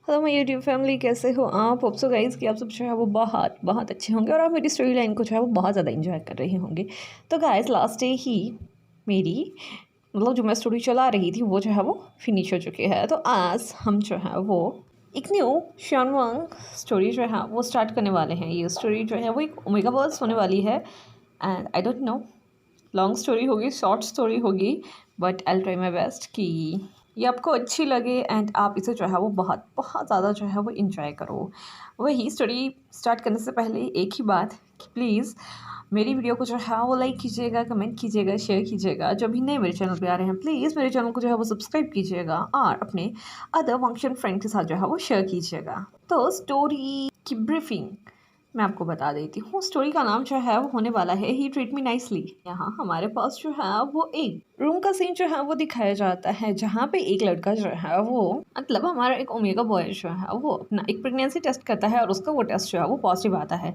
Hello my YouTube family, कैसे हो आप? होप सो गाइस कि आप सब जो है वो बहुत बहुत अच्छे होंगे और आप मेरी स्टोरी लाइन को जो है वो बहुत ज़्यादा एंजॉय कर रहे होंगे। तो गाइस लास्ट डे ही मेरी जो मैं स्टोरी चला रही थी वो जो है वो फिनिश हो चुकी है। तो आज हम जो है वो एक न्यू शानवांग स्टोरी जो है वो स्टार्ट करने वाले हैं। ये स्टोरी जो है वो एक ओमेगा वर्स होने वाली है and I don't know long story होगी, शॉर्ट स्टोरी होगी, but I try my best कि ये आपको अच्छी लगे एंड आप इसे जो है वो बहुत बहुत ज़्यादा जो है वो इन्जॉय करो। वही स्टोरी स्टार्ट करने से पहले एक ही बात कि प्लीज़ मेरी वीडियो को जो है वो लाइक कीजिएगा, कमेंट कीजिएगा, शेयर कीजिएगा। जो भी नए मेरे चैनल पे आ रहे हैं प्लीज़ मेरे चैनल को जो है वो सब्सक्राइब कीजिएगा और अपने अदर फंक्शन फ्रेंड के साथ जो है वो शेयर कीजिएगा। तो स्टोरी की ब्रीफिंग मैं आपको बता देती हूँ। स्टोरी का नाम जो है वो होने वाला है ही ट्रीट मी नाइसली। यहाँ हमारे पास जो है वो एक रूम का सीन जो है वो दिखाया जाता है जहाँ पे एक लड़का जो है वो मतलब हमारा एक ओमेगा बॉय जो है वो अपना एक प्रेगनेंसी टेस्ट करता है और उसका वो टेस्ट जो है वो पॉजिटिव आता है।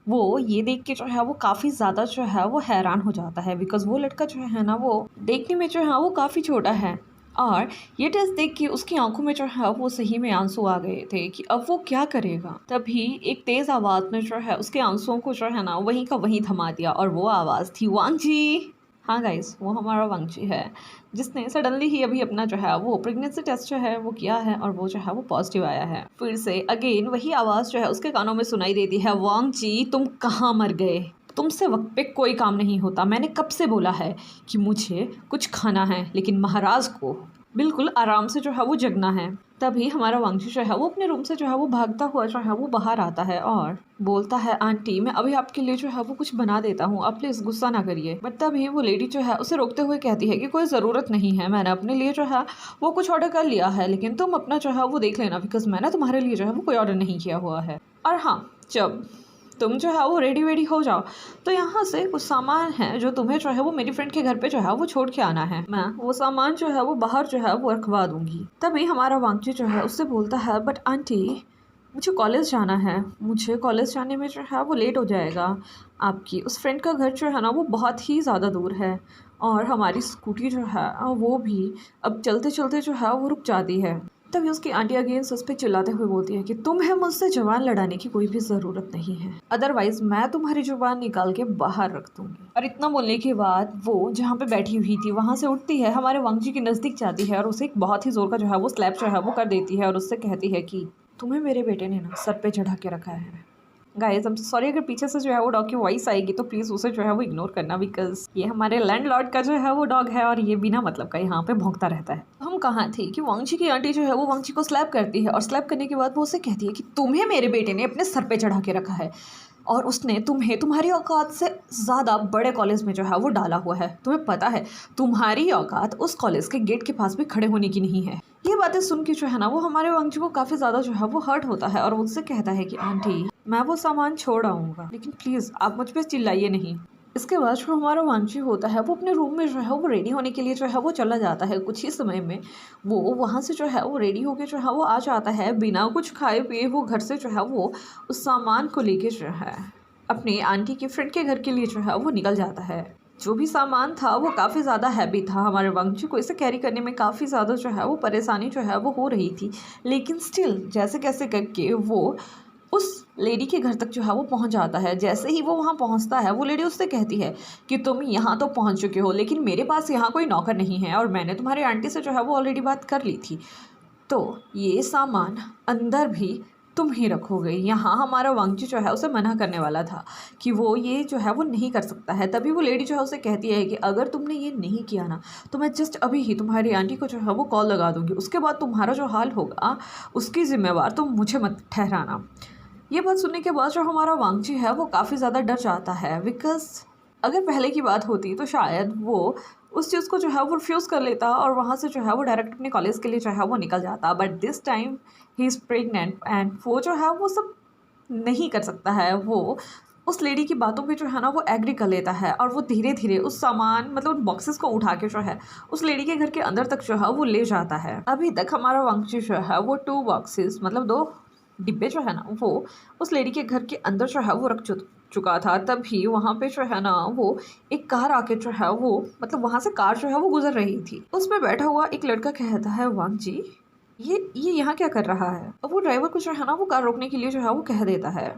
वो ये देख के जो है वो काफ़ी ज़्यादा जो है वो हैरान हो जाता है बिकॉज़ वो लड़का जो है ना वो देखने में जो है वो काफ़ी छोटा है और ये टेस्ट देख के उसकी आंखों में जो है वो सही में आंसू आ गए थे कि अब वो क्या करेगा। तभी एक तेज़ आवाज़ में जो है उसके आंसुओं को जो है ना वहीं का वहीं थमा दिया और वो आवाज़ थी वांगजी। हाँ गाइस, वो हमारा वांगजी है जिसने सडनली ही अभी अपना जो है वो प्रेगनेंसी टेस्ट जो है वो किया है और वो जो है वो पॉजिटिव आया है। फिर से अगेन वही आवाज़ जो है उसके कानों में सुनाई देती है, वांगजी तुम कहाँ मर गए? तुमसे वक्त पे कोई काम नहीं होता। मैंने कब से बोला है कि मुझे कुछ खाना है, लेकिन महाराज को बिल्कुल आराम से जो है वो जगना है। तभी हमारा वांगजी जो है वो अपने रूम से जो है वो भागता हुआ जो है वो बाहर आता है और बोलता है, आंटी मैं अभी आपके लिए जो है वो कुछ बना देता हूँ, आप प्लीज़ गुस्सा ना करिए। बट तभी वो लेडी जो है उसे रोकते हुए कहती है कि कोई ज़रूरत नहीं है, मैंने अपने लिए जो है वो कुछ ऑर्डर कर लिया है, लेकिन तुम अपना जो है वो देख लेना बिकॉज मैंने तुम्हारे लिए जो है वो कोई ऑर्डर नहीं किया हुआ है। और हाँ, जब तुम जो है वो रेडी हो जाओ तो यहाँ से कुछ सामान है जो तुम्हें जो है वो मेरी फ्रेंड के घर पे जो है वो छोड़ के आना है। मैं वो सामान जो है वो बाहर जो है वो रखवा दूंगी। तभी हमारा वांगजी जो है उससे बोलता है, बट आंटी मुझे कॉलेज जाना है, मुझे कॉलेज जाने में जो है वो लेट हो जाएगा। आपकी उस फ्रेंड का घर जो है ना वो बहुत ही ज़्यादा दूर है और हमारी स्कूटी जो है वो भी अब चलते चलते जो है वो रुक जाती है। तभी उसकी आंटी अगेन उस पर चिल्लाते हुए बोलती है कि तुम्हें मुझसे जुबान लड़ाने की कोई भी ज़रूरत नहीं है, अदरवाइज मैं तुम्हारी जुबान निकाल के बाहर रख दूंगी। और इतना बोलने के बाद वो जहाँ पे बैठी हुई थी वहाँ से उठती है, हमारे वांगजी के नज़दीक जाती है और उसे एक बहुत ही ज़ोर का जो है वो स्लैप जो है वो कर देती है और उससे कहती है कि तुम्हें मेरे बेटे ने ना सर पे चढ़ा के रखा है। गाइस, आई एम सॉरी अगर पीछे से जो है वो डॉग की वॉइस आएगी तो प्लीज़ उसे जो है वो इग्नोर करना बिकॉज ये हमारे लैंडलॉर्ड का जो है वो डॉग है और ये बिना मतलब का यहाँ पे भौंकता रहता है। हम कहाँ थे कि वांगजी की आंटी जो है वो वांगजी को स्लैप करती है और स्लैप करने के बाद वो उसे कहती है कि तुम्हें मेरे बेटे ने अपने सर पे चढ़ा के रखा है और उसने तुम्हें तुम्हारी औकात से ज़्यादा बड़े कॉलेज में जो है वो डाला हुआ है। तुम्हें पता है तुम्हारी औकात उस कॉलेज के गेट के पास भी खड़े होने की नहीं है। ये बातें सुन के जो है ना वो हमारे वांगजी को काफ़ी ज़्यादा जो है वो हर्ट होता है और उससे कहता है कि आंटी मैं वो सामान छोड़ आऊँगा, लेकिन प्लीज़ आप मुझ पर चिल्लाइए नहीं। इसके बाद जो हमारा वांगजी होता है वो अपने रूम में जो है वो रेडी होने के लिए जो है वो चला जाता है। कुछ ही समय में वो वहाँ से जो है वो रेडी होके जो है वो आ जाता है। बिना कुछ खाए पिए वो घर से जो है वो उस सामान को लेके जो है अपनी आंटी की फ्रेंड के घर के लिए जो है वो निकल जाता है। जो भी सामान था वो काफ़ी ज़्यादा हैवी था, हमारे वांगजी को इसे कैरी करने में काफ़ी ज़्यादा जो है वो परेशानी जो है वो हो रही थी, लेकिन स्टिल जैसे कैसे करके वो उस लेडी के घर तक जो है वो पहुंच जाता है। जैसे ही वो वहाँ पहुंचता है वो लेडी उससे कहती है कि तुम यहाँ तो पहुँच चुके हो, लेकिन मेरे पास यहाँ कोई नौकर नहीं है और मैंने तुम्हारी आंटी से जो है वो ऑलरेडी बात कर ली थी, तो ये सामान अंदर भी तुम ही रखोगे। यहाँ हमारा वांगजी जो है उसे मना करने वाला था कि वो ये जो है वो नहीं कर सकता है। तभी वो लेडी जो है उसे कहती है कि अगर तुमने ये नहीं किया ना तो मैं जस्ट अभी ही तुम्हारी आंटी को जो है वो कॉल लगा दूंगी, उसके बाद तुम्हारा जो हाल होगा उसकी जिम्मेवार तुम मुझे मत ठहराना। ये बात सुनने के बाद जो हमारा वांगजी है वो काफ़ी ज़्यादा डर जाता है बिकॉज अगर पहले की बात होती तो शायद वो उस चीज़ को जो है वो रिफ्यूज़ कर लेता और वहाँ से जो है वो डायरेक्ट अपने कॉलेज के लिए जो है वो निकल जाता। But this time he is pregnant and वो जो है वो सब नहीं कर सकता है। वो उस लेडी की बातों पे जो है ना वो एग्री कर लेता है और वो धीरे धीरे उस सामान मतलब उन बॉक्सेस को उठा के जो है उस लेडी के घर के अंदर तक जो है वो ले जाता है। अभी तक हमारा वांगजी जो है वो 2 बॉक्सेस मतलब 2 डिब्बे जो है ना वो उस लेडी के घर के अंदर जो है वो रख चुका था। तभी वहाँ पे जो है ना वो एक कार आके जो है वो मतलब वहाँ से कार जो है वो गुजर रही थी। उस पर बैठा हुआ एक लड़का कहता है, वांगजी ये यहाँ क्या कर रहा है। अब वो ड्राइवर को जो है ना वो कार रोकने के लिए जो है वो कह देता है।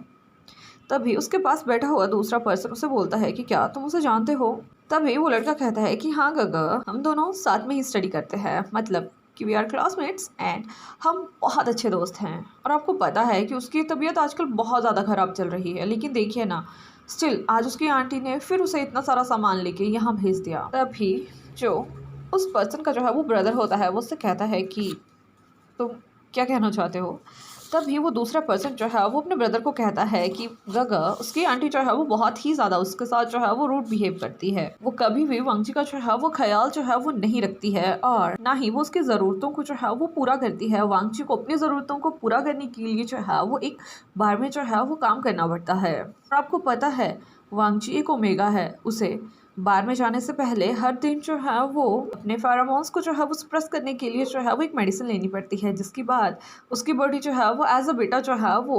तभी उसके पास बैठा हुआ दूसरा पर्सन उसे बोलता है कि क्या तुम उसे जानते हो। तभी वो लड़का कहता है कि हाँ गगा, हम दोनों साथ में ही स्टडी करते हैं, मतलब कि वी आर क्लासमेट्स एंड हम बहुत अच्छे दोस्त हैं। और आपको पता है कि उसकी तबीयत आजकल बहुत ज़्यादा ख़राब चल रही है, लेकिन देखिए ना, स्टिल आज उसकी आंटी ने फिर उसे इतना सारा सामान लेके यहाँ भेज दिया। तभी जो उस पर्सन का जो है वो ब्रदर होता है वो उससे कहता है कि तुम क्या कहना चाहते हो। तभी वो दूसरा पर्सन जो है वो अपने ब्रदर को कहता है कि गगा, उसकी आंटी जो है वो बहुत ही ज़्यादा उसके साथ जो है वो रूड बिहेव करती है। वो कभी भी वांगजी का जो है वो ख्याल जो है वो नहीं रखती है और ना ही वो उसकी ज़रूरतों को जो है वो पूरा करती है। वांगजी को अपनी ज़रूरतों को पूरा करने के लिए जो है वो एक बार में जो है वो काम करना पड़ता है। और आपको पता है वांगजी एक ओमेगा है, उसे बार में जाने से पहले हर दिन जो है वो अपने फेरोमोन्स को जो है वो सप्रेस करने के लिए जो है वो एक मेडिसिन लेनी पड़ती है, जिसके बाद उसकी बॉडी जो है वो एज अ बेटा जो है वो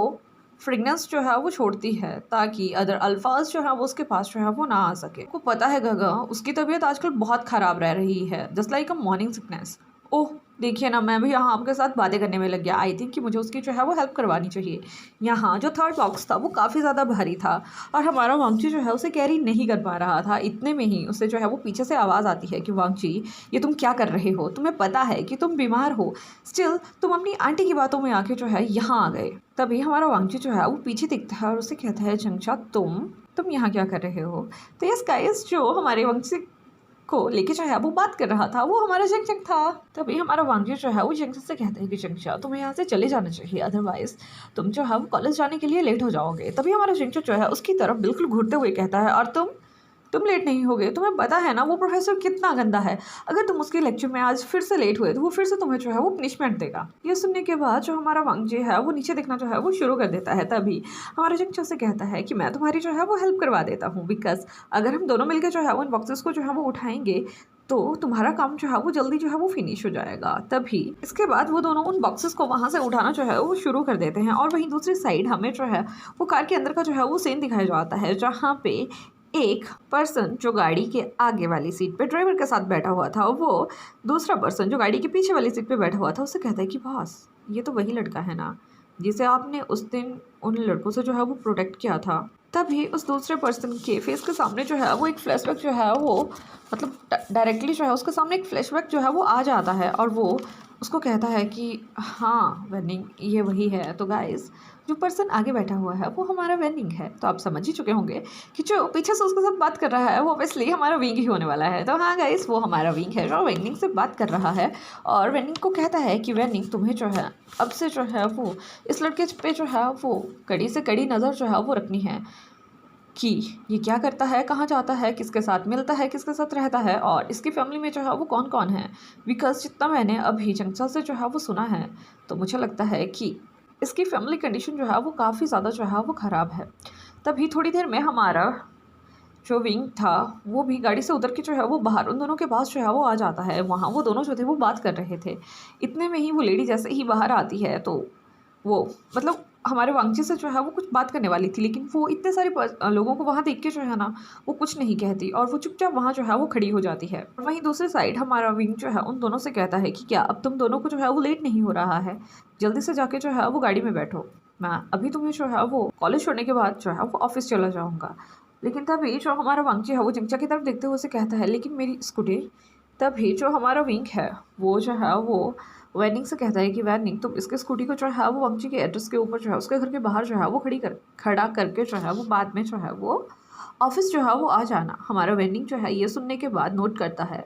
फ्रेगनेंस जो है वो छोड़ती है, ताकि अदर अल्फाज जो है वो उसके पास जो है वो ना आ सके। आपको पता है गगा, उसकी तबीयत आजकल बहुत ख़राब रह रही है, just like a morning sickness. Oh देखिए ना, मैं भी यहाँ आपके साथ बातें करने में लग गया। आई थिंक कि मुझे उसकी जो है वो हेल्प करवानी चाहिए। यहाँ जो थर्ड बॉक्स था वो काफ़ी ज़्यादा भारी था और हमारा वांगची जो है उसे कैरी नहीं कर पा रहा था। इतने में ही उसे जो है वो पीछे से आवाज़ आती है कि वांगची, ये तुम क्या कर रहे हो, तुम्हें पता है कि तुम बीमार हो, स्टिल तुम अपनी आंटी की बातों में आके जो है यहाँ आ गए। तभी हमारा वांगची जो है वो पीछे दिखता है और उसे कहता है जंगचा, तुम यहाँ क्या कर रहे हो। तो यस गाइस, जो हमारे वांगची को लेके जो है वो बात कर रहा था वो हमारा जंगचंग था। तभी हमारा वांगजी जो है वो जंगचंग से कहता है कि जंगचा, तुम्हें यहाँ से चले जाना चाहिए, अदरवाइज तुम जो है वो कॉलेज जाने के लिए लेट हो जाओगे। तभी हमारा जंगचंग जो है उसकी तरफ बिल्कुल घूरते हुए कहता है, और तुम लेट नहीं होगे, तुम्हें पता है ना वो प्रोफेसर कितना गंदा है, अगर तुम उसके लेक्चर में आज फिर से लेट हुए तो वो फिर से तुम्हें जो है वो पनिशमेंट देगा। ये सुनने के बाद जो हमारा वांगजी है वो नीचे देखना जो है वो शुरू कर देता है। तभी हमारा जंगचो से कहता है कि मैं तुम्हारी जो है वो हेल्प करवा देता हूँ, बिकॉज अगर हम दोनों मिलकर जो है वो इन बॉक्सेस को जो है वो उठाएंगे तो तुम्हारा काम जो है वो जल्दी जो है वो फिनिश हो जाएगा। तभी इसके बाद वो दोनों उन बॉक्सेस को वहाँ से उठाना जो है वो शुरू कर देते हैं। और वहीं दूसरी साइड हमें जो है वो कार के अंदर का जो है वो सीन दिखाया जाता है, जहाँ पे एक पर्सन जो गाड़ी के आगे वाली सीट पे ड्राइवर के साथ बैठा हुआ था, वो दूसरा पर्सन जो गाड़ी के पीछे वाली सीट पे बैठा हुआ था उससे कहता है कि बॉस, ये तो वही लड़का है ना जिसे आपने उस दिन उन लड़कों से जो है वो प्रोटेक्ट किया था। तभी उस दूसरे पर्सन के फेस के सामने जो है वो एक फ्लैशबैक जो है वो, मतलब डायरेक्टली जो है उसके सामने एक फ्लैशबैक जो है वो आ जाता है और वो उसको कहता है कि हाँ वेनिंग, ये वही है। तो गाइस, जो पर्सन आगे बैठा हुआ है वो हमारा वेनिंग है। तो आप समझ ही चुके होंगे कि जो पीछे से उसके साथ बात कर रहा है वो ऑब्वियसली हमारा विंग ही होने वाला है। तो हाँ गाइस, वो हमारा विंग है जो वेनिंग से बात कर रहा है और वेनिंग को कहता है कि वेनिंग, तुम्हें जो है अब से जो है वो इस लड़के पे जो है वो कड़ी से कड़ी नज़र जो है वो रखनी है कि ये क्या करता है, कहाँ जाता है, किसके साथ मिलता है, किसके साथ रहता है और इसकी फैमिली में जो है वो कौन कौन है। बिकॉज जितना मैंने अभी जंगचा से जो है वो सुना है तो मुझे लगता है कि इसकी फैमिली कंडीशन जो है वो काफ़ी ज़्यादा जो है वो ख़राब है। तभी थोड़ी देर में हमारा जो विंग था वो भी गाड़ी से उतर के जो है वो बाहर उन दोनों के पास जो है वो आ जाता है। वहाँ वो दोनों जो थे वो बात कर रहे थे। इतने में ही वो लेडी जैसे ही बाहर आती है तो वो, मतलब हमारे वांगची से जो है वो कुछ बात करने वाली थी, लेकिन वो इतने सारे लोगों को वहाँ देख के जो है ना वो कुछ नहीं कहती और वो चुपचाप वहाँ जो है वो खड़ी हो जाती है। और वहीं दूसरी साइड हमारा विंग जो है उन दोनों से कहता है कि क्या अब तुम दोनों को जो है वो लेट नहीं हो रहा है, जल्दी से जाके जो है वो गाड़ी में बैठो, मैं अभी तुम्हें जो है वो कॉलेज छोड़ने के बाद जो है वो ऑफिस चला जाऊँगा। लेकिन तभी जो हमारा वांगची है वो जंगचा की तरफ देखते हुए उसे कहता है, लेकिन मेरी स्कूटी। तभी जो हमारा विंग है वो जो है वो वैनिंग से कहता है कि वैनिंग, तुम इसके स्कूटी को जो है वो वांगची के एड्रेस के ऊपर जो है उसके घर के बाहर जो है वो खड़ा करके जो है वो बाद में जो है वो ऑफिस जो है वो आ जाना। हमारा वैनिंग जो है ये सुनने के बाद नोट करता है,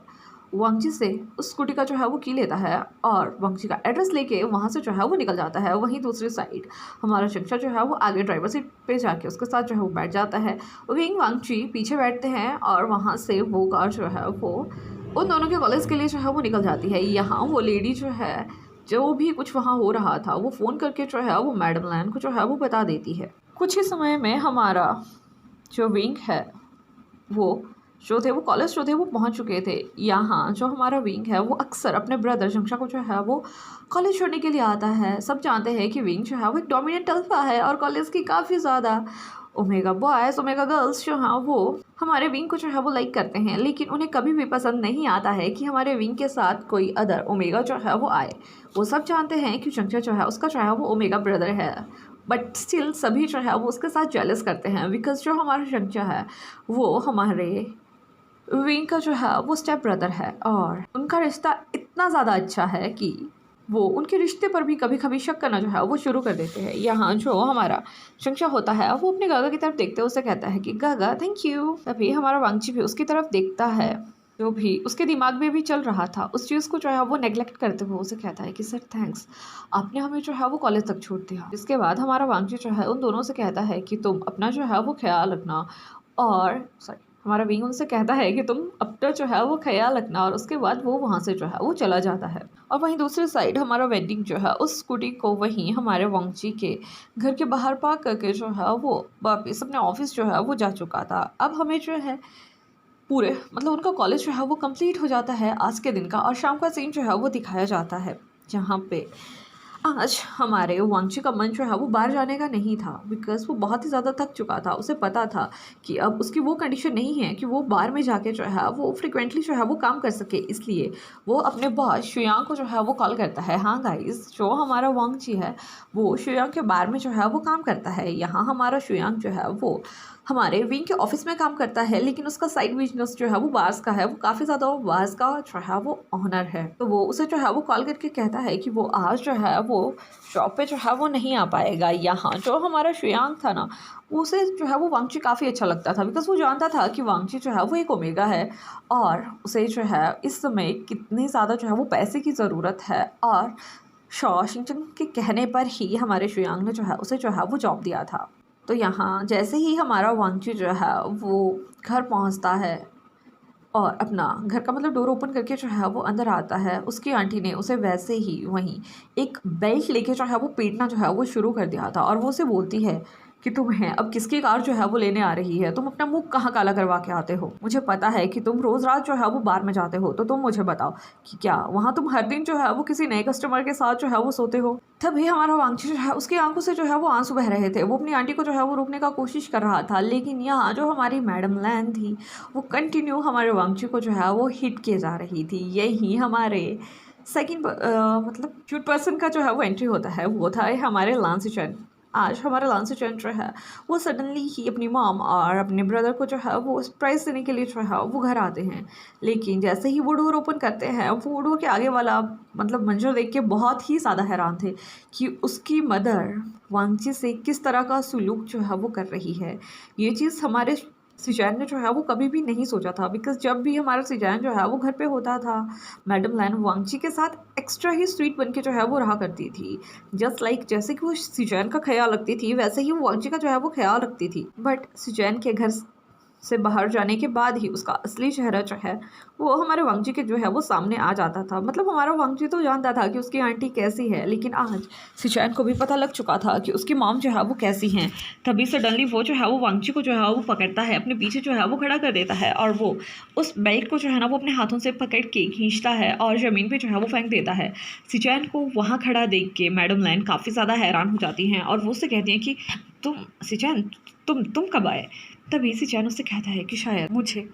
वांगची से उस स्कूटी का जो है वो की लेता है और वांगची का एड्रेस लेके वहाँ से जो है वो निकल जाता है। वहीं दूसरी साइड हमारा शिक्षा जो है वो आगे ड्राइवर सीट पे जाके उसके साथ जो है वो बैठ जाता है। विंग वांगची पीछे बैठते हैं और वहाँ से वो कार जो है वो उन दोनों के कॉलेज के लिए जो है वो निकल जाती है। यहाँ वो लेडी जो है, जो भी कुछ वहाँ हो रहा था वो फ़ोन करके जो है वो मैडम लैन को जो है वो बता देती है। कुछ ही समय में हमारा जो विंग है वो जो थे वो कॉलेज जो थे वो पहुंच चुके थे। यहाँ जो हमारा विंग है वो अक्सर अपने ब्रदर जंगशा को जो है वो कॉलेज छोड़ने के लिए आता है। सब जानते हैं कि विंग जो है वो एक डोमिनेंट अल्फा है और कॉलेज की काफ़ी ज़्यादा ओमेगा बॉयज़ ओमेगा गर्ल्स जो हाँ वो हमारे विंग को जो है वो लाइक करते हैं, लेकिन उन्हें कभी भी पसंद नहीं आता है कि हमारे विंग के साथ कोई अदर ओमेगा जो है वो आए। वो सब जानते हैं कि चंचा जो है उसका जो है वो ओमेगा ब्रदर है, बट स्टिल सभी जो है वो उसके साथ जेलस करते हैं, बिकॉज जो हमारा चंचा है वो हमारे विंग का जो है वो स्टेप ब्रदर है, और उनका रिश्ता इतना ज़्यादा अच्छा है कि वो उनके रिश्ते पर भी कभी कभी शक करना जो है वो शुरू कर देते हैं। यहाँ जो हमारा शंक्षा होता है वो अपने गागा की तरफ देखते हुए उसे कहता है कि गागा थैंक यू। तभी हमारा वांगची भी उसकी तरफ देखता है, जो भी उसके दिमाग में भी चल रहा था उस चीज़ को जो है वो नेग्लेक्ट करते हुए उसे कहता है कि सर थैंक्स, आपने हमें जो है वो कॉलेज तक छोड़ दिया। इसके बाद हमारा वांगची जो है उन दोनों से कहता है कि तुम अपना जो है वो ख्याल रखना, और सॉरी हमारा विंग उनसे कहता है कि तुम अपना जो है वो ख्याल रखना, और उसके बाद वो वहाँ से जो है वो चला जाता है। और वहीं दूसरी साइड हमारा वेंडिंग जो है उस स्कूटी को वहीं हमारे वांगची के घर के बाहर पार्क करके जो है वो वापस अपने ऑफिस जो है वो जा चुका था। अब हमें जो है पूरे मतलब उनका कॉलेज जो है वो कंप्लीट हो जाता है आज के दिन का, और शाम का सीन जो है वो दिखाया जाता है, जहाँ पे आज हमारे वांगची का मन जो है वो बाहर जाने का नहीं था, बिकॉज वो बहुत ही ज़्यादा थक चुका था। उसे पता था कि अब उसकी वो कंडीशन नहीं है कि वो बाहर में जाके जो है वो फ्रिक्वेंटली जो है वो काम कर सके, इसलिए वो अपने बॉस शुयांग को जो है वो कॉल करता है। हाँ गाइस, जो हमारा वांगची है वो शुयांग के बार में जो है वो काम करता है। यहाँ हमारा शुयांग जो है वो हमारे विंग के ऑफिस में काम करता है, लेकिन उसका साइड बिजनेस जो है वो बार्स का है, वो काफ़ी ज़्यादा बार्स का जो है वो ऑनर है। तो वो उसे जो है वो कॉल करके कहता है कि वो आज जो है वो शॉप पे जो है वो नहीं आ पाएगा। यहाँ जो हमारा शुयांग था ना, उसे जो है वो वांगची काफ़ी अच्छा लगता था, बिकॉज वो जानता था कि वांगची जो है वो एक ओमेगा है, और उसे जो है इस समय कितनी ज़्यादा जो है वो पैसे की ज़रूरत है, और शॉशिंगटन के कहने पर ही हमारे शुयांग ने जो है उसे जो है वो जॉब दिया था। तो यहाँ जैसे ही हमारा वांगची जो है वो घर पहुँचता है और अपना घर का मतलब डोर ओपन करके जो है वो अंदर आता है, उसकी आंटी ने उसे वैसे ही वहीं एक बेल्ट लेके जो है वो पीटना जो है वो शुरू कर दिया था, और वो उसे बोलती है कि तुम्हें अब किसकी कार जो है वो लेने आ रही है, तुम अपना मुंह कहाँ काला करवा के आते हो, मुझे पता है कि तुम रोज़ रात जो है वो बार में जाते हो, तो तुम मुझे बताओ कि क्या वहाँ तुम हर दिन जो है वो किसी नए कस्टमर के साथ जो है वो सोते हो। तभी हमारा वांगची जो है उसकी आंखों से जो है वो आंसू बह रहे थे। वो अपनी आंटी को जो है वो रोकने का कोशिश कर रहा था, लेकिन यहाँ जो हमारी मैडम लैन थी वो कंटिन्यू हमारे वांगची को जो है वो हिट किए जा रही थी। यही हमारे सेकंड मतलब क्यूट पर्सन का जो है वो एंट्री होता है, वो था हमारे लांसीचन। आज हमारा लांसीचन जो है वो सडनली ही अपनी मॉम और अपने ब्रदर को जो है वो सरप्राइज़ देने के लिए जो है वो घर आते हैं, लेकिन जैसे ही वो डोर ओपन करते हैं वो डोर के आगे वाला मतलब मंजर देख के बहुत ही ज़्यादा हैरान थे कि उसकी मदर वांगची से किस तरह का सुलूक जो है वो कर रही है। ये चीज़ हमारे सिजैन ने जो है वो कभी भी नहीं सोचा था, बिकॉज जब भी हमारा सिजैन जो है वो घर पे होता था, मैडम लैन वांगची के साथ एक्स्ट्रा ही स्वीट बन के जो है वो रहा करती थी। जस्ट लाइक जैसे कि वो सिजैन का ख्याल रखती थी, वैसे ही वो वांगची का जो है वो ख्याल रखती थी। बट सिजैन के घर से बाहर जाने के बाद ही उसका असली चेहरा जो है वो हमारे वांगची के जो है वो सामने आ जाता था। मतलब हमारा वांगची तो जानता था कि उसकी आंटी कैसी है, लेकिन आज सिचैन को भी पता लग चुका था कि उसकी मॉम जो है वो कैसी हैं। तभी सडनली वो जो है वो वांगची को जो है वो पकड़ता है, अपने पीछे जो है वो खड़ा कर देता है, और वो उस बेल्ट को जो है ना वो अपने हाथों से पकड़ के खींचता है और ज़मीन पर जो है वो फेंक देता है। सिचैन को वहाँ खड़ा देख के मैडम लैन काफ़ी ज़्यादा हैरान हो जाती हैं, और वो उससे कहती हैं कि तुम सिचैन तुम कब आए। तभी सिचैन उससे कहता है कि शायद मुझे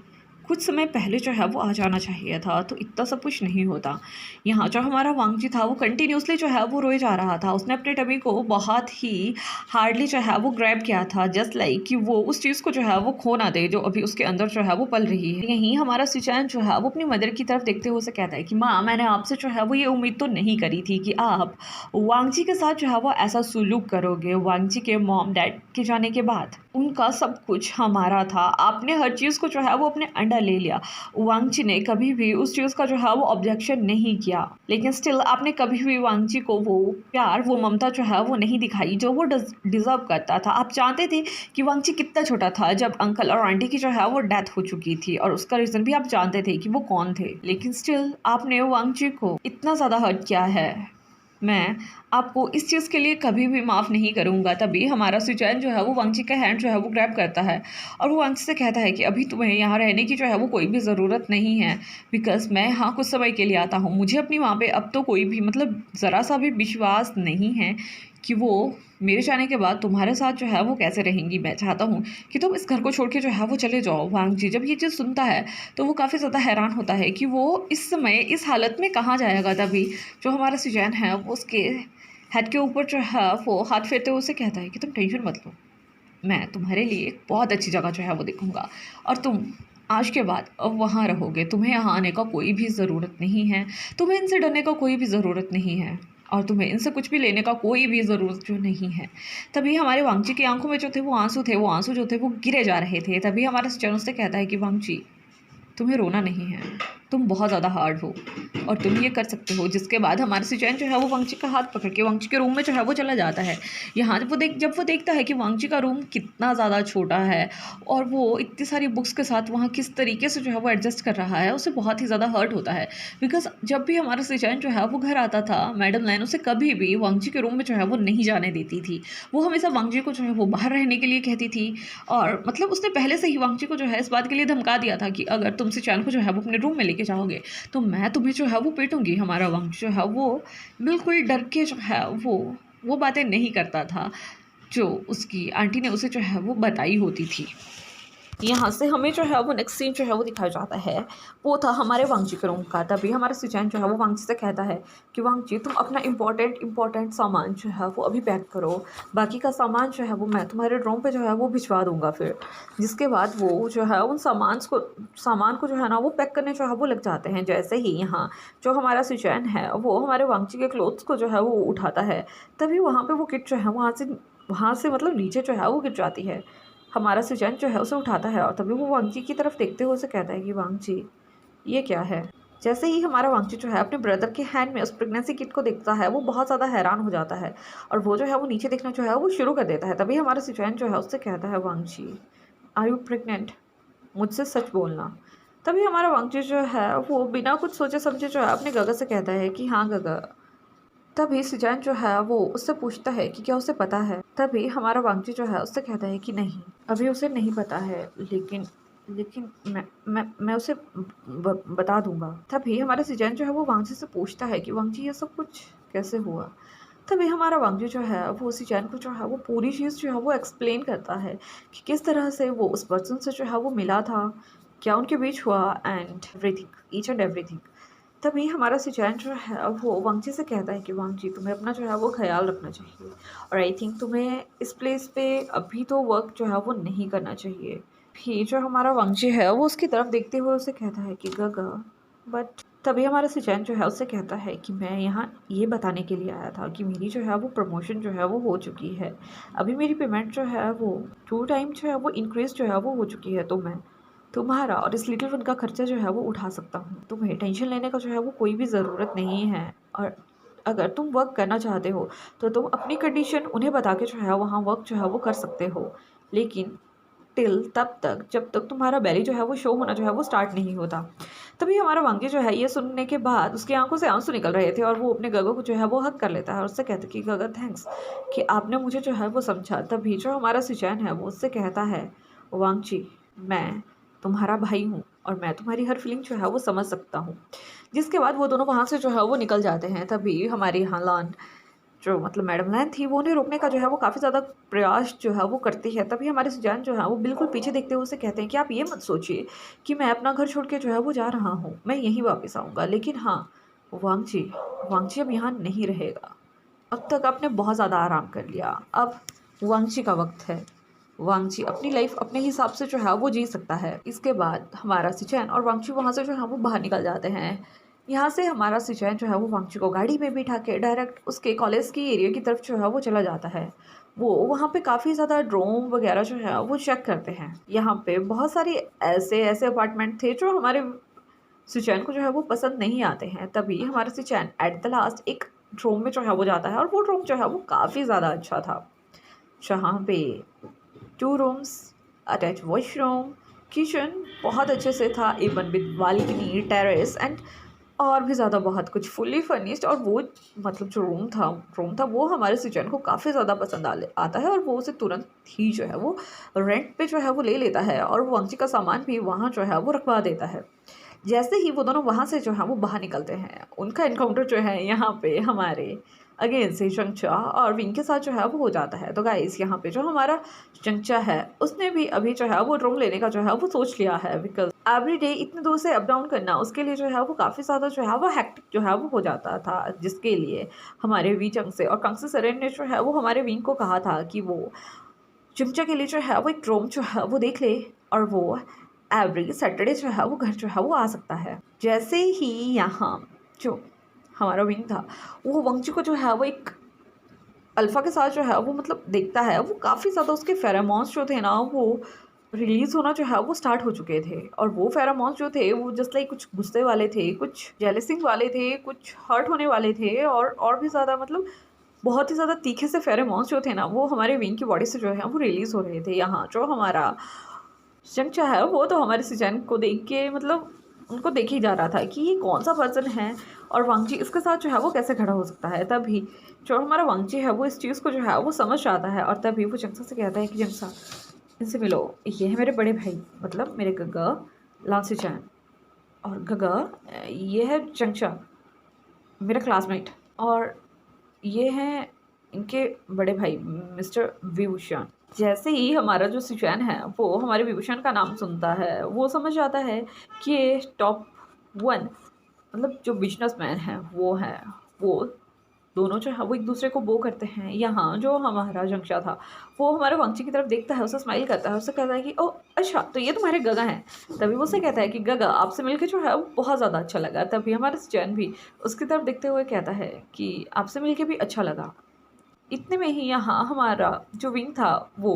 कुछ समय पहले जो है वो आ जाना चाहिए था, तो इतना सब कुछ नहीं होता। यहाँ जो हमारा वांगची था वो कंटिन्यूसली जो है वो रोए जा रहा था। उसने अपने टमी को बहुत ही हार्डली जो है वो ग्रैब किया था, जस्ट लाइक कि वो उस चीज़ को जो है वो खो ना दे जो अभी उसके अंदर जो है वो पल रही है। यहीं हमारा सिचैन जो है वो अपनी मदर की तरफ देखते हुए उसे कहता है कि माँ, मैंने आपसे जो है वो ये उम्मीद तो नहीं करी थी कि आप वांगची के साथ जो है वो ऐसा सुलूक करोगे। वांगची के मॉम डैड के जाने के बाद उनका सब कुछ हमारा था, आपने हर चीज़ को जो है वो अपने अंडर ले लिया। वांगची ने कभी भी उस चीज़ का जो है वो ऑब्जेक्शन नहीं किया, लेकिन स्टिल आपने कभी भी वांगची को वो प्यार वो ममता जो है वो नहीं दिखाई जो वो डिज़र्व करता था। आप जानते थे कि वांगची कितना छोटा था जब अंकल और आंटी की जो है वो डेथ हो चुकी थी, और उसका रीज़न भी आप जानते थे कि वो कौन थे, लेकिन स्टिल आपने वांगची को इतना ज़्यादा हर्ट किया है। मैं आपको इस चीज़ के लिए कभी भी माफ़ नहीं करूँगा। तभी हमारा सिचैन जो है वो वांगची का हैंड जो है वो ग्रैब करता है, और वो वांगची से कहता है कि अभी तुम्हें यहाँ रहने की जो है वो कोई भी ज़रूरत नहीं है, बिकॉज मैं यहाँ कुछ समय के लिए आता हूँ। मुझे अपनी वहाँ पे अब तो कोई भी मतलब ज़रा सा भी विश्वास नहीं है कि वो मेरे जाने के बाद तुम्हारे साथ जो है वो कैसे रहेंगी। मैं चाहता हूँ कि तुम इस घर को छोड़ के जो है वो चले जाओ। वांग जी जब ये चीज़ सुनता है तो वो काफ़ी ज़्यादा हैरान होता है कि वो इस समय इस हालत में कहाँ जाएगा। तभी जो हमारा सुजैन है वो उसके हेड के ऊपर जो है वो हाथ फेरते हुए उसे कहता है कि तुम टेंशन मत लो, मैं तुम्हारे लिए एक बहुत अच्छी जगह जो है वो देखूँगा और तुम आज के बाद अब वहाँ रहोगे। तुम्हें यहाँ आने का कोई भी ज़रूरत नहीं है, तुम्हें इनसे डरने का कोई भी ज़रूरत नहीं है और तुम्हें इनसे कुछ भी लेने का कोई भी ज़रूरत जो नहीं है। तभी हमारे वांगची की आंखों में जो थे वो आंसू थे, वो आंसू जो थे वो गिरे जा रहे थे। तभी हमारा सचिन उससे कहता है कि वांगची तुम्हें रोना नहीं है, तुम बहुत ज़्यादा हार्ड हो और तुम ये कर सकते हो। जिसके बाद हमारा सुचैन जो है वो वांगची का हाथ पकड़ के वांगची के रूम में जो है वो चला जाता है। यहाँ जब वो देखता है कि वांगची का रूम कितना ज़्यादा छोटा है और वो इतनी सारी बुक्स के साथ वहाँ किस तरीके से जो है वो एडजस्ट कर रहा है, उसे बहुत ही ज़्यादा हर्ट होता है। बिकॉज जब भी हमारा सुचैन जो है वो घर आता था, मैडम लैन उसे कभी भी वांगची के रूम में जो है वो नहीं जाने देती थी। वो हमेशा वांगची को जो है वो बाहर रहने के लिए कहती थी और मतलब उसने पहले से ही वांगची को जो है इस बात के लिए धमका दिया था कि अगर तुम सुचैन को जो है वो अपने रूम में लेके जाओगे तो मैं तुम्हें जो है वो पीटूंगी। हमारा वांगची जो है वो बिल्कुल डर के जो है वो बातें नहीं करता था जो उसकी आंटी ने उसे जो है वो बताई होती थी। यहाँ से हमें जो है वो नेक्स्ट सीन जो है वो दिखाया जाता है, वो था हमारे वांगची के रूम का। तभी हमारा सुचैन जो है वो वांगची से कहता है कि वांगची तुम अपना इम्पोर्टेंट सामान जो है वो अभी पैक करो, बाकी का सामान जो है वो मैं तुम्हारे रूम पे जो है वो भिजवा दूंगा फिर। जिसके बाद वो जो है उन सामान को जो है ना वो पैक करने जो है वो लग जाते हैं। जैसे ही यहाँ जो हमारा सुचैन है वो हमारे वांगची के क्लोथ्स को जो है वो उठाता है, तभी वहाँ पर वो किट जो है वहाँ से मतलब नीचे जो है वो गिर जाती है। हमारा सुजैन जो है उसे उठाता है और तभी वो वांगची की तरफ देखते हुए उसे कहता है कि वांगची ये क्या है। जैसे ही हमारा वांगची जो है अपने ब्रदर के हैंड में उस प्रेगनेंसी किट को देखता है, वो बहुत ज़्यादा हैरान हो जाता है और वो जो है वो नीचे देखना जो है वो शुरू कर देता है। तभी हमारा सुजैन जो है उससे कहता है वांगची आर यू प्रेग्नेंट, मुझसे सच बोलना। तभी हमारा वांगची जो है वो बिना कुछ सोचे समझे जो है अपने गगा से कहता है कि हाँ गगा। तभी सुजैन जो है वो उससे पूछता है कि क्या उसे पता है। तभी हमारा वांगची जो है उससे कहता है कि नहीं, अभी उसे नहीं पता है, लेकिन लेकिन मैं उसे बता दूंगा। तभी हमारा सुजैन जो है वो वांगची से पूछता है कि वांगची ये सब कुछ कैसे हुआ। तभी हमारा वांगची जो है वो सुजैन को जो है वो पूरी चीज़ जो है वो एक्सप्लेन करता है कि किस तरह से वो उस पर्सन से जो है वो मिला था, क्या उनके बीच हुआ and everything, each and everything. तभी हमारा सुजैन जो है वो वांगची से कहता है कि वांगची तुम्हें अपना जो है वो ख्याल रखना चाहिए और आई थिंक तुम्हें इस प्लेस पे अभी तो वर्क जो है वो नहीं करना चाहिए। फिर जो हमारा वांगची है वो उसकी तरफ देखते हुए उसे कहता है कि गगा बट। तभी हमारा सुजैन जो है उससे कहता है कि मैं यहाँ ये बताने के लिए आया था कि मेरी जो है वो प्रमोशन जो है वो हो चुकी है। अभी मेरी पेमेंट जो है वो 2 टाइम जो है वो इंक्रीज जो है वो हो चुकी है, तो मैं तुम्हारा और इस लिटिल वन का खर्चा जो है वो उठा सकता हूँ। तुम्हें टेंशन लेने का जो है वो कोई भी ज़रूरत नहीं है और अगर तुम वर्क करना चाहते हो तो तुम अपनी कंडीशन उन्हें बता के जो है वहाँ वर्क जो है वो कर सकते हो, लेकिन टिल तब तक जब तक तुम्हारा बेली जो है वो शो होना जो है वो स्टार्ट नहीं होता। तभी हमारा वांगी जो है ये सुनने के बाद उसकी आंखों से आंसू निकल रहे थे और वो अपने गगो को जो है वो हक कर लेता है और उससे कहता है कि गगा थैंक्स कि आपने मुझे जो है वो समझा। तभी जो हमारा सुचैन है वो उससे कहता है वांगची मैं तुम्हारा भाई हूँ और मैं तुम्हारी हर फीलिंग जो है वो समझ सकता हूँ। जिसके बाद वो दोनों वहाँ से जो है वो निकल जाते हैं। तभी हमारी यहाँ लान जो मतलब मैडम लैन थी वो उन्हें रोकने का जो है वो काफ़ी ज़्यादा प्रयास जो है वो करती है। तभी हमारे सुजान जो है वो बिल्कुल पीछे देखते हुए उसे कहते हैं कि आप ये मत सोचिए कि मैं अपना घर छोड़ के जो है वो जा रहा हूँ, मैं यहीं वापस आऊँगा, लेकिन हाँ वांगची अब यहाँ नहीं रहेगा। अब तक आपने बहुत ज़्यादा आराम कर लिया, अब वांगची का वक्त है। वांगची अपनी लाइफ अपने हिसाब से जो है वो जी सकता है। इसके बाद हमारा सिचैन और वांगची वहाँ से जो है वो बाहर निकल जाते हैं। यहाँ से हमारा सिचैन जो है वो वांगची को गाड़ी में बिठा के डायरेक्ट उसके कॉलेज की एरिया की तरफ जो है वो चला जाता है। वो वहाँ पे काफ़ी ज़्यादा ड्रोन वगैरह जो है वो चेक करते हैं। यहाँ पे बहुत सारे ऐसे ऐसे अपार्टमेंट थे जो हमारे सिचैन को जो है वो पसंद नहीं आते हैं। तभी हमारा सिचैन एट द लास्ट एक ड्रोम में जो है वो जाता है और वो ड्रोम जो है वो काफ़ी ज़्यादा अच्छा था, जहाँ पे 2 रूम्स, अटैच वॉशरूम, किचन बहुत अच्छे से था, even with balcony, terrace and और भी ज़्यादा बहुत कुछ फुली फर्निश्ड। और वो मतलब जो रूम था वो हमारे सिचैन को काफ़ी ज़्यादा पसंद आता है और वो उसे तुरंत ही जो है वो रेंट पे जो है वो ले लेता है और वो वांगची का सामान भी वहाँ जो है वो रखवा देता है। जैसे ही वो दोनों वहाँ से जो है वो बाहर निकलते हैं, उनका इनकाउंटर जो है यहाँ पे हमारे अगेन से चंचा और विंग के साथ जो है वो हो जाता है। तो गाइस यहाँ पे जो हमारा चंचा है उसने भी अभी जो है वो रूम लेने का जो है वो सोच लिया है, बिकॉज एवरी डे इतने दूर से अप डाउन करना उसके लिए जो है वो काफ़ी ज़्यादा जो है वो हेक्टिक जो है वो हो जाता था, जिसके लिए हमारे वी चंग से और कंग से सरेन ने जो है वो हमारे विंग को कहा था कि वो चंचा के लिए जो है वो एक रूम जो है वो देख ले और वो एवरी सैटरडे जो है वो घर जो है वो आ सकता है। जैसे ही यहाँ जो हमारा विंग था वो वंगजी को जो है वो एक अल्फ़ा के साथ जो है वो मतलब देखता है, वो काफ़ी ज़्यादा उसके फेरोमोन्स जो थे ना वो रिलीज़ होना जो है वो स्टार्ट हो चुके थे। और वो फेरोमोन्स जो थे वो जस्ट लाइक कुछ गुस्से वाले थे, कुछ जेलसिंग वाले थे, कुछ हर्ट होने वाले थे और भी ज़्यादा मतलब बहुत ही ज़्यादा तीखे से फेरोमोन्स जो थे ना वो हमारे विंग की बॉडी से जो है वो रिलीज़ हो रहे थे। यहाँ जो हमारा चंचा है वो तो हमारे सिजन को देख के मतलब उनको देख ही जा रहा था कि ये कौन सा पर्सन है और वांगजी इसके साथ जो है वो कैसे खड़ा हो सकता है। तभी जो हमारा वांगजी है वो इस चीज़ को जो है वो समझ जाता है और तभी वो जंगसा से कहता है कि जंगसा इनसे मिलो, ये है मेरे बड़े भाई मतलब मेरे गगा लांसीचैन, और गगा ये है चंचा मेरा क्लासमेट, और ये हैं इनके बड़े भाई मिस्टर विभूषण। जैसे ही हमारा जो सिचुएन है वो हमारे विभूषण का नाम सुनता है वो समझ आता है कि ये टॉप 1 मतलब जो बिजनेसमैन है वो दोनों जो है वो एक दूसरे को बो करते हैं। यहाँ जो हमारा जंक्षा था वो हमारे वंशी की तरफ देखता है, उसे स्माइल करता है, उससे कहता है कि ओ अच्छा तो ये तुम्हारे गगा हैं। तभी वो उससे कहता है कि गगा आपसे मिलकर जो है वो बहुत ज़्यादा अच्छा लगा। तभी हमारा सिचुएन भी उसकी तरफ देखते हुए कहता है कि आपसे मिलकर भी अच्छा लगा। इतने में ही यहाँ हमारा जो विंग था वो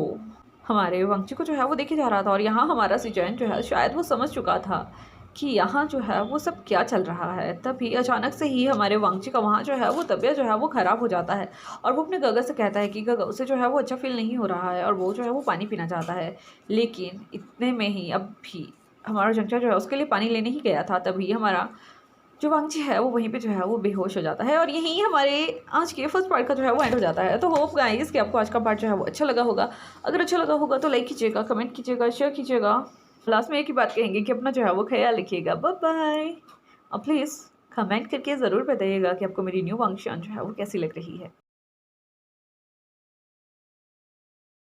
हमारे वंशी को जो है वो देखे जा रहा था और यहाँ हमारा सिचुएन जो है शायद वो समझ चुका था कि यहाँ जो है वो सब क्या चल रहा है। तभी अचानक से ही हमारे वांगची का वहाँ जो है वो तबीयत जो है वो ख़राब हो जाता है और वो अपने गगा से कहता है कि गगा उसे जो है वो अच्छा फील नहीं हो रहा है और वो जो है वो पानी पीना चाहता है। लेकिन इतने में ही अब भी हमारा जंचा जो है उसके लिए पानी लेने ही गया था। तभी हमारा जो वांगची है वो वहीं पे जो है वो बेहोश हो जाता है और यहीं हमारे आज के फर्स्ट पार्ट का जो है वो एंड हो जाता है। तो होप गाइस कि आपको आज का पार्ट जो है वो अच्छा लगा होगा। अगर अच्छा लगा होगा तो लाइक कीजिएगा, कमेंट कीजिएगा, शेयर कीजिएगा। लास्ट में एक ही बात कहेंगे कि अपना जो है वो ख्याल रखिएगा। Bye bye. और प्लीज़ कमेंट करके ज़रूर बताइएगा कि आपको मेरी न्यू फंक्शन जो है वो कैसी लग रही है।